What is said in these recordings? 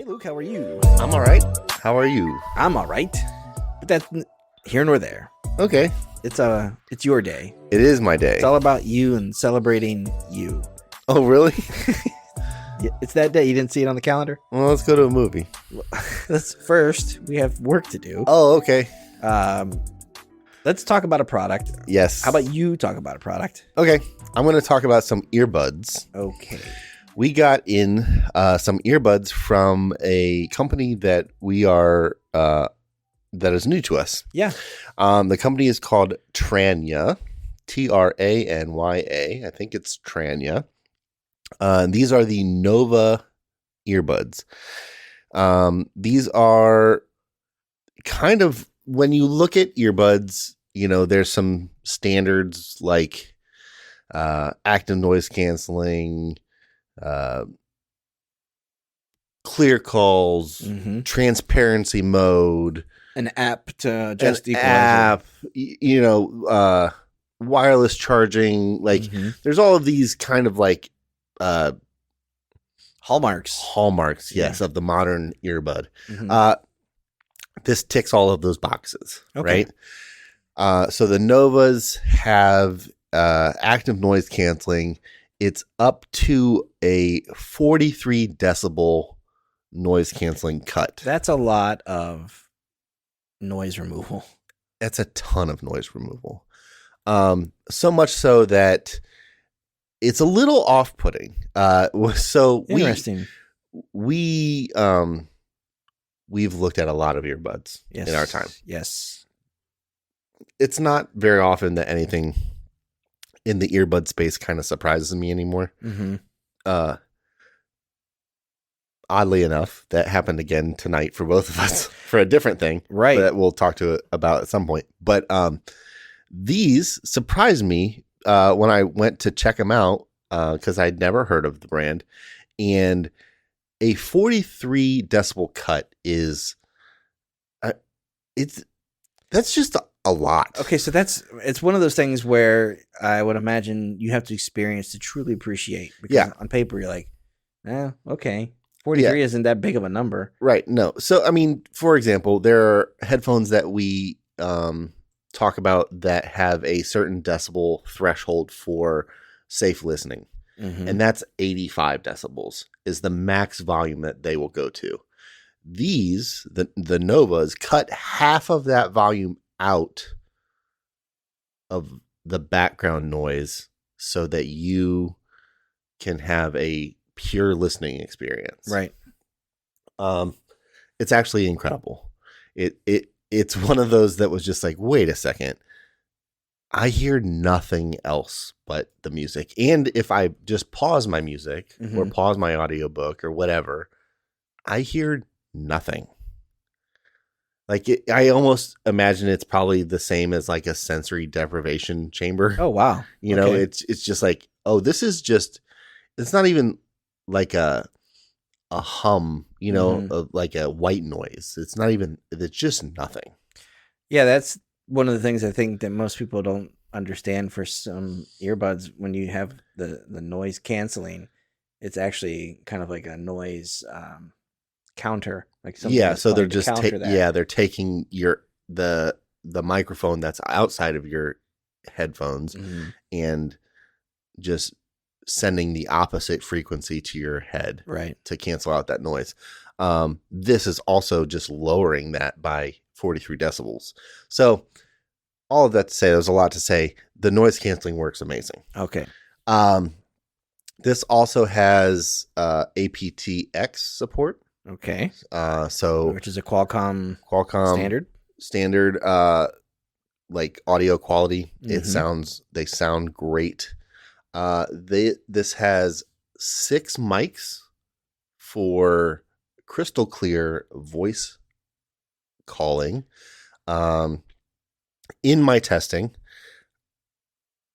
Luke, how are you? I'm all right. How are you? I'm all right. But that's here nor there. Okay. It's your day. It is my day. It's all about you and celebrating you. Oh, really? It's that day. You didn't see it on the calendar? Well, let's go to a movie. First, we have work to do. Oh, okay. Let's talk about a product. Yes. How about you talk about a product? Okay. I'm going to talk about some earbuds. Okay. We got in some earbuds from a company that that is new to us. Yeah. The company is called Tranya, Tranya. I think it's Tranya. These are the Nova earbuds. These are kind of, when you look at earbuds, there's some standards like active noise canceling, clear calls, transparency mode, an app to adjust wireless charging. Like there's all of these kind of like hallmarks. Yes, of the modern earbud. This ticks all of those boxes, right? So the Novas have active noise canceling. It's up to a 43 decibel noise canceling cut. That's a lot of noise removal. That's a ton of noise removal. So much so that it's a little off-putting. So interesting. We've looked at a lot of earbuds in our time. Yes. It's not very often that anything in the earbud space kind of surprises me anymore. Oddly enough, that happened again tonight for both of us for a different thing, right? That we'll talk about at some point. But these surprised me when I went to check them out because I'd never heard of the brand, and a 43 decibel cut is that's just a lot. Okay, so it's one of those things where I would imagine you have to experience to truly appreciate. Because on paper you're like, okay, 43 isn't that big of a number, right? No. So I mean, for example, there are headphones that we talk about that have a certain decibel threshold for safe listening, and that's 85 decibels is the max volume that they will go to. These, the Novas, cut half of that volume out of the background noise so that you can have a pure listening experience. Right. It's actually incredible. It's one of those that was just like, wait a second, I hear nothing else but the music. And if I just pause my music or pause my audiobook or whatever, I hear nothing. Like I almost imagine it's probably the same as like a sensory deprivation chamber. Oh, wow. It's just like, this is just, it's not even like a hum, of like a white noise. It's just nothing. Yeah, that's one of the things I think that most people don't understand for some earbuds. When you have the noise canceling, it's actually kind of like a noise counter. Like something so they're just they're taking the microphone that's outside of your headphones and just sending the opposite frequency to your head, right, to cancel out that noise. This is also just lowering that by 43 decibels. So all of that to say, there's a lot to say. The noise canceling works amazing. Okay. This also has aptX support. Okay. Which is a Qualcomm standard like audio quality. They sound great. This has 6 mics for crystal clear voice calling. In my testing,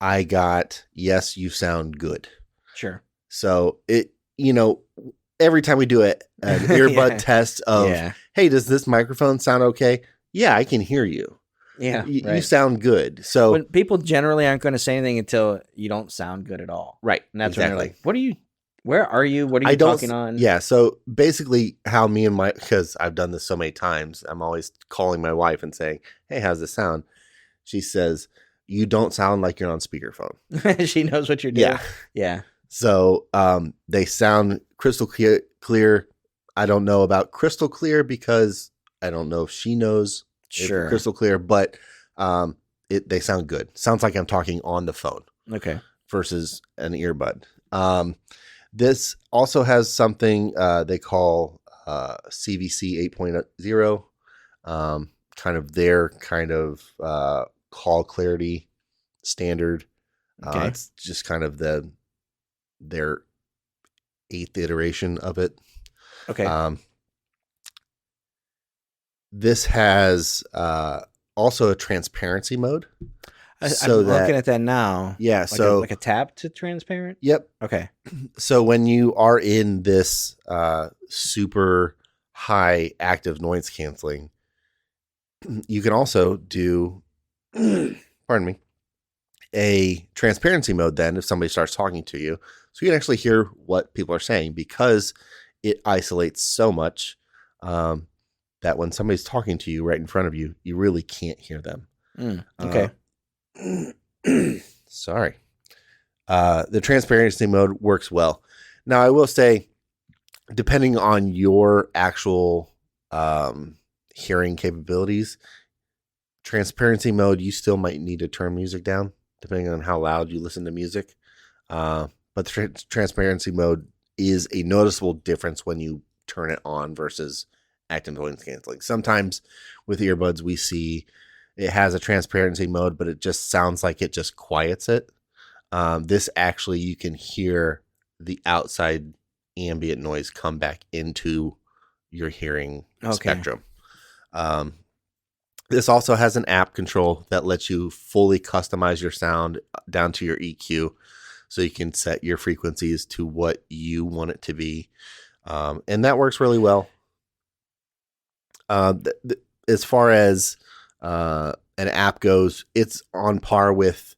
I got, yes, you sound good. Sure. So every time we do an earbud test of, hey, does this microphone sound okay? Yeah, I can hear you. Yeah, you sound good. So when people generally aren't going to say anything until you don't sound good at all. Right. And that's when they're like, what are you Where are you? What are you talking on? Yeah, so basically how me and because I've done this so many times, I'm always calling my wife and saying, hey, how's this sound? She says, you don't sound like you're on speakerphone. She knows what you're doing. Yeah. Yeah. So they sound crystal clear. I don't know about crystal clear because I don't know if she knows if they're crystal clear, but they sound good. Sounds like I'm talking on the phone. Okay. Versus an earbud. This also has something they call CVC 8.0, kind of their kind of call clarity standard. Okay. It's just kind of their 8th iteration of it. Okay. This has also a transparency mode. I'm looking at that now. Yeah, like a tap to transparent? Yep. Okay. So when you are in this super high active noise canceling, you can also do, pardon me, a transparency mode then if somebody starts talking to you. So you can actually hear what people are saying because it isolates so much that when somebody's talking to you right in front of you, you really can't hear them. Okay. Sorry. The transparency mode works well. Now, I will say, depending on your actual hearing capabilities, transparency mode, you still might need to turn music down, depending on how loud you listen to music. But the transparency mode is a noticeable difference when you turn it on versus active noise canceling. Sometimes with earbuds, we see it has a transparency mode, but it just sounds like it just quiets it. This actually, you can hear the outside ambient noise come back into your hearing spectrum. This also has an app control that lets you fully customize your sound down to your EQ. So you can set your frequencies to what you want it to be. And that works really well. As far as an app goes, it's on par with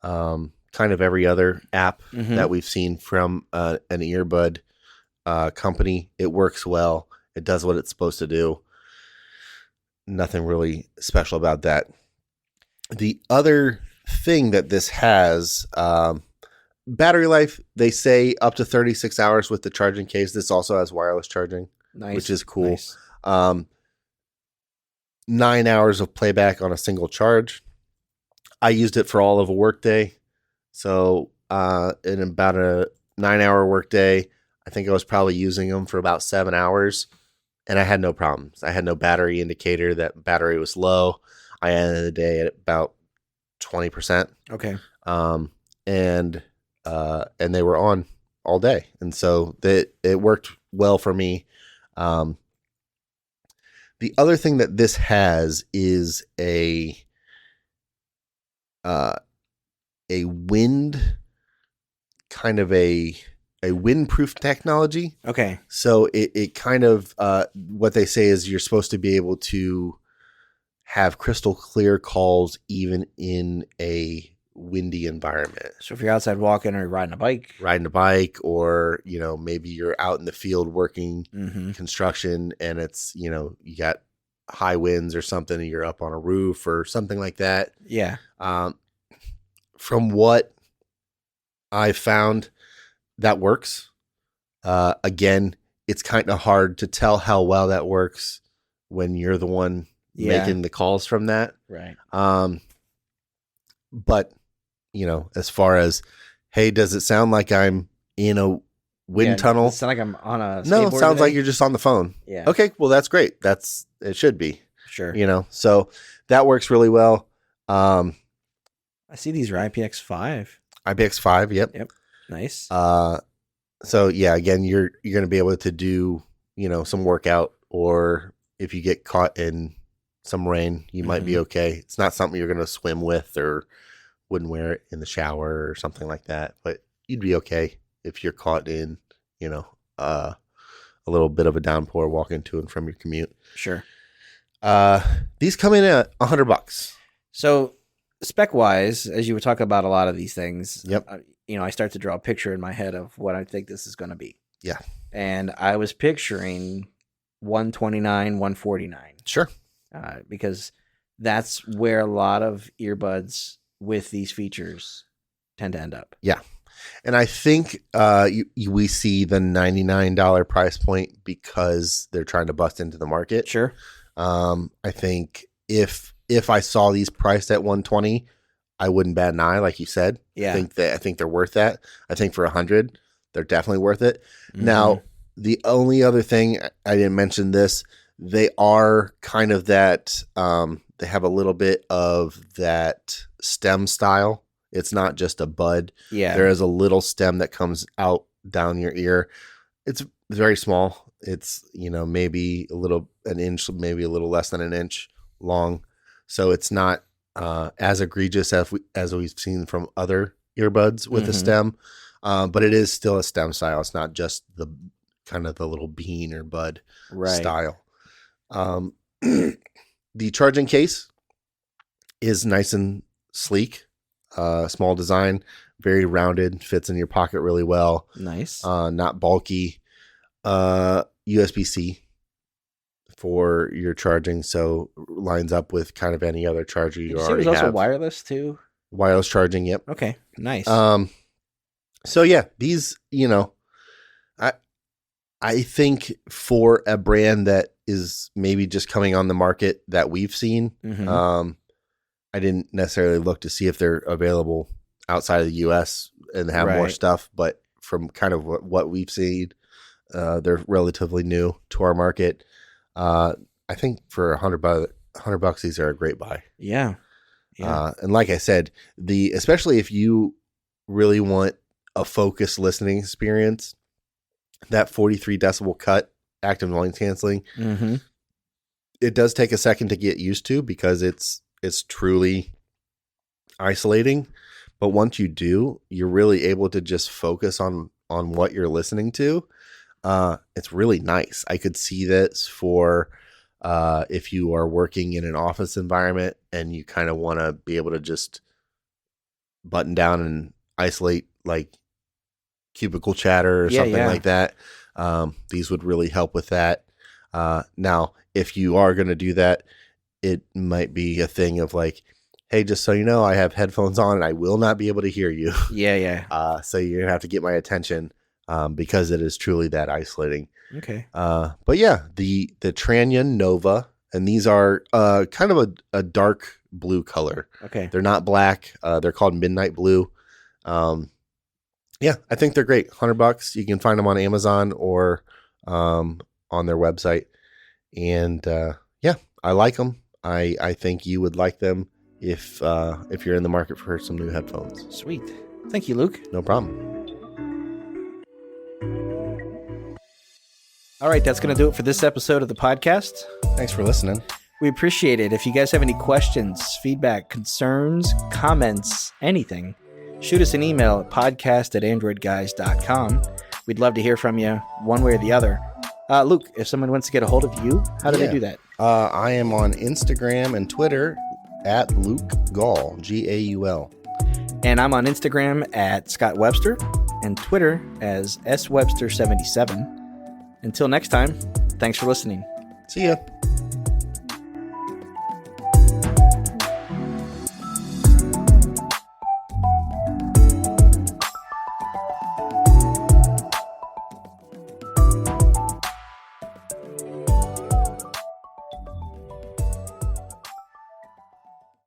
kind of every other app that we've seen from an earbud company. It works well. It does what it's supposed to do. Nothing really special about that. The other thing that this has, battery life, they say up to 36 hours with the charging case. This also has wireless charging, which is cool. Nice. 9 hours of playback on a single charge. I used it for all of a workday. So in about a 9-hour workday, I think I was probably using them for about 7 hours. And I had no problems. I had no battery indicator that battery was low. I ended the day at about 20%. Okay. And they were on all day. And so it worked well for me. The other thing that this has is a wind, kind of a windproof technology. Okay. So it kind of, what they say is you're supposed to be able to have crystal clear calls even in a windy environment. So if you're outside walking or riding a bike, or, maybe you're out in the field working construction and it's, you got high winds or something and you're up on a roof or something like that. Yeah. From what I found, that works. Again, it's kind of hard to tell how well that works when you're the one making the calls from that. Right. But, as far as, hey, does it sound like I'm in a wind tunnel? Does it sound like I'm on a skateboard? No, it sounds like you're just on the phone. Yeah. Okay, well, that's great. It should be. Sure. So that works really well. I see these are IPX5. IPX5, yep. Nice. So yeah, again, you're going to be able to do, some workout, or if you get caught in some rain, you might be okay. It's not something you're going to swim with or wouldn't wear it in the shower or something like that, but you'd be okay if you're caught in, a little bit of a downpour walking to and from your commute. Sure. These come in at $100. So spec wise, as you were talking about a lot of these things, yep. I start to draw a picture in my head of what I think this is going to be. Yeah. And I was picturing 129, 149. Sure. Because that's where a lot of earbuds with these features tend to end up. Yeah. And I think we see the $99 price point because they're trying to bust into the market. Sure. I think if I saw these priced at 120, I wouldn't bat an eye, like you said. Yeah. I think they're worth that. I think for 100, they're definitely worth it. Mm-hmm. Now, the only other thing, I didn't mention this, they are kind of that, they have a little bit of that stem style. It's not just a bud. Yeah. There is a little stem that comes out down your ear. It's very small. It's, maybe an inch, maybe a little less than an inch long. So it's not as egregious as we've seen from other earbuds with a stem. But it is still a stem style. It's not just the kind of the little bean or bud style. The charging case is nice and sleek. Small design, very rounded, fits in your pocket really well. Nice. Not bulky. USB-C for your charging, so lines up with kind of any other charger you already have. It was also wireless too. Wireless charging, yep. Okay, nice. So yeah, these, I think for a brand that is maybe just coming on the market that we've seen, I didn't necessarily look to see if they're available outside of the US and have more stuff, but from kind of what we've seen, they're relatively new to our market. I think for $100, these are a great buy. Yeah. And like I said, especially if you really want a focused listening experience, that 43 decibel cut active noise canceling, it does take a second to get used to because it's truly isolating. But once you do, you're really able to just focus on what you're listening to. It's really nice. I could see this for if you are working in an office environment and you kind of want to be able to just button down and isolate like cubicle chatter or something like that. These would really help with that. Now, if you are going to do that, it might be a thing of like, hey, just so you know, I have headphones on and I will not be able to hear you. Yeah. So you're going to have to get my attention because it is truly that isolating. Okay. But yeah, the Tranya Nova, and these are kind of a dark blue color. Okay. They're not black. They're called Midnight Blue. Yeah, I think they're great. $100. You can find them on Amazon or on their website. And yeah, I like them. I think you would like them if you're in the market for some new headphones. Sweet. Thank you, Luke. No problem. All right, that's going to do it for this episode of the podcast. Thanks for listening. We appreciate it. If you guys have any questions, feedback, concerns, comments, anything, shoot us an email at podcast@AndroidGuys.com. We'd love to hear from you one way or the other. Luke, if someone wants to get a hold of you, how do they do that? I am on Instagram and Twitter at Luke Gaul, Gaul. And I'm on Instagram at Scott Webster and Twitter as SWebster77. Until next time, thanks for listening. See ya.